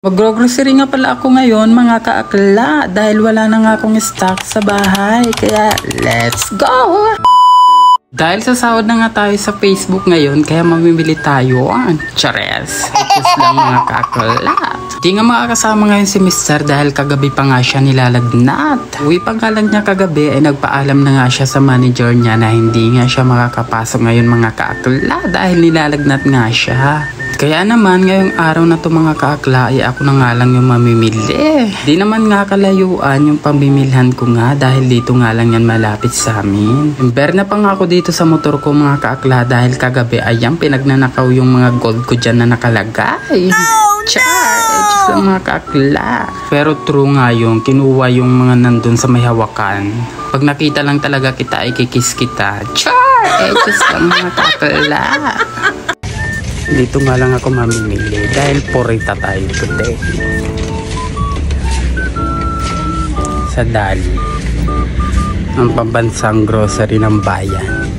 Mag-grocery nga pala ako ngayon mga kaakla dahil wala na nga akong stock sa bahay. Kaya let's go! Dahil sa sahod na nga tayo sa Facebook ngayon, kaya mamimili tayo ang chares. Just lang mga kaakla. Di nga makakasama ngayon si Mr. dahil kagabi pa nga siya nilalagnat. Uwi pa nga lang niya kagabi ay nagpaalam na nga siya sa manager niya na hindi nga siya makakapasok ngayon mga kaakla dahil nilalagnat nga siya. Kaya naman ngayong araw na to mga kaakla ay ako na nga lang yung mamimili. Di naman nga kalayuan yung pamimilhan ko nga dahil dito nga lang yan malapit sa amin. Ember na pa nga ako dito sa motor ko mga kaakla dahil kagabi ayang pinagnanakaw yung mga gold ko dyan na nakalagay. Charge sa mga kaakla. Pero true nga yung kinuha yung mga nandun sa may hawakan. Pag nakita lang talaga kita ay kikis kita. Charge sa mga kaakla. Dito nga lang ako mamimili dahil porita tayo today sa Dali, ang pambansang grocery ng bayan.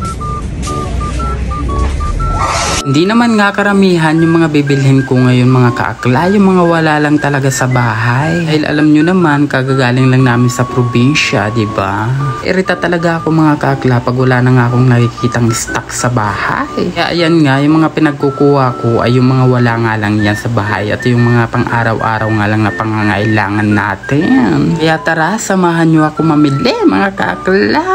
Hindi naman nga karamihan yung mga bibilhin ko ngayon mga kaakla, yung mga wala lang talaga sa bahay. Dahil alam nyo naman, kagagaling lang namin sa probinsya, diba? Irita talaga ako mga kaakla pag wala na nga akong nakikitang stock sa bahay. Kaya ayan nga, yung mga pinagkukuha ko ay yung mga wala nga lang yan sa bahay at yung mga pang araw-araw nga lang na pangangailangan natin. Kaya tara, samahan nyo ako mamili mga kaakla.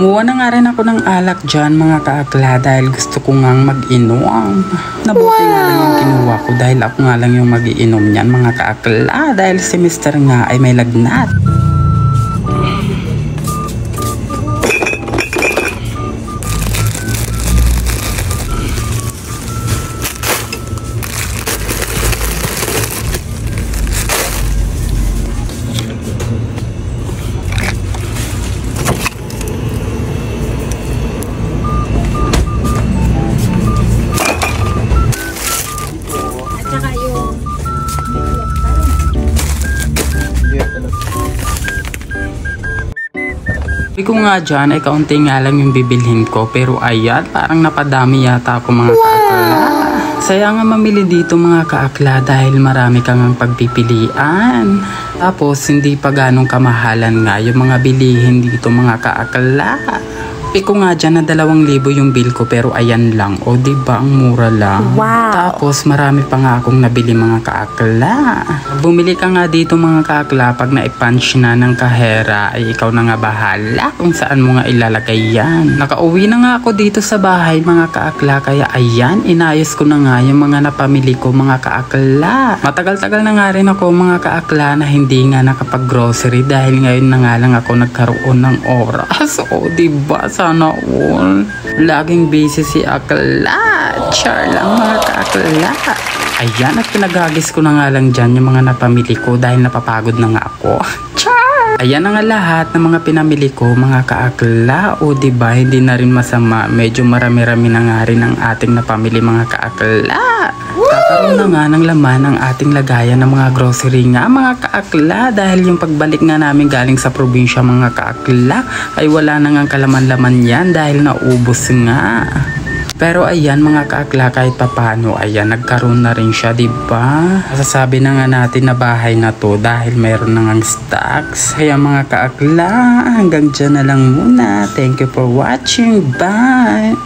Muwa na nga rin ako ng alak dyan mga kaakla dahil gusto ko ngang mag-inom. Nabuti nga lang yung kinuha ko dahil ako nga lang yung mag-iinom niyan mga kaakla dahil si Mr. nga ay may lagnat. Sabi ko nga dyan ay kaunti nga lang yung bibilhin ko pero ayan parang napadami yata ako mga kaakla. Saya nga mamili dito mga kaakla dahil marami kang pagpipilian. Tapos hindi pa ganong kamahalan nga yung mga bilihin dito mga kaakla. Sabi ko nga dyan na 2,000 yung bill ko pero ayan lang. O diba ang mura lang. Wow. Tapos marami pa nga akong nabili mga kaakla. Bumili ka nga dito mga kaakla pag na-punch na ng kahera ay ikaw na nga bahala kung saan mo nga ilalagay yan. Nakauwi na nga ako dito sa bahay mga kaakla kaya ayan inayos ko na nga yung mga napamili ko mga kaakla. Matagal-tagal na nga rin ako mga kaakla na hindi nga nakapag-grocery dahil ngayon na nga lang ako nagkaroon ng oras. O diba? Sana all. Laging busy si akla. Char lang mga kaakla. Ayan at pinagagis ko na nga lang dyan yung mga napamili ko dahil napapagod na nga ako. Char! Ayan na nga lahat ng mga pinamili ko mga kaakla. O diba hindi na rin masama. Medyo marami-rami na nga rin ang ating napamili mga kaakla. Kakaroon na nga ng laman ang ating lagayan ng mga grocery nga mga kaakla dahil yung pagbalik nga namin galing sa probinsya mga kaakla ay wala na nga kalaman-laman yan dahil naubos nga. Pero ayan mga kaakla kahit papano ayan nagkaroon na rin siya diba? Masasabi na nga natin na bahay na to dahil mayroon na ngang stocks. Kaya mga kaakla hanggang dyan na lang muna. Thank you for watching. Bye!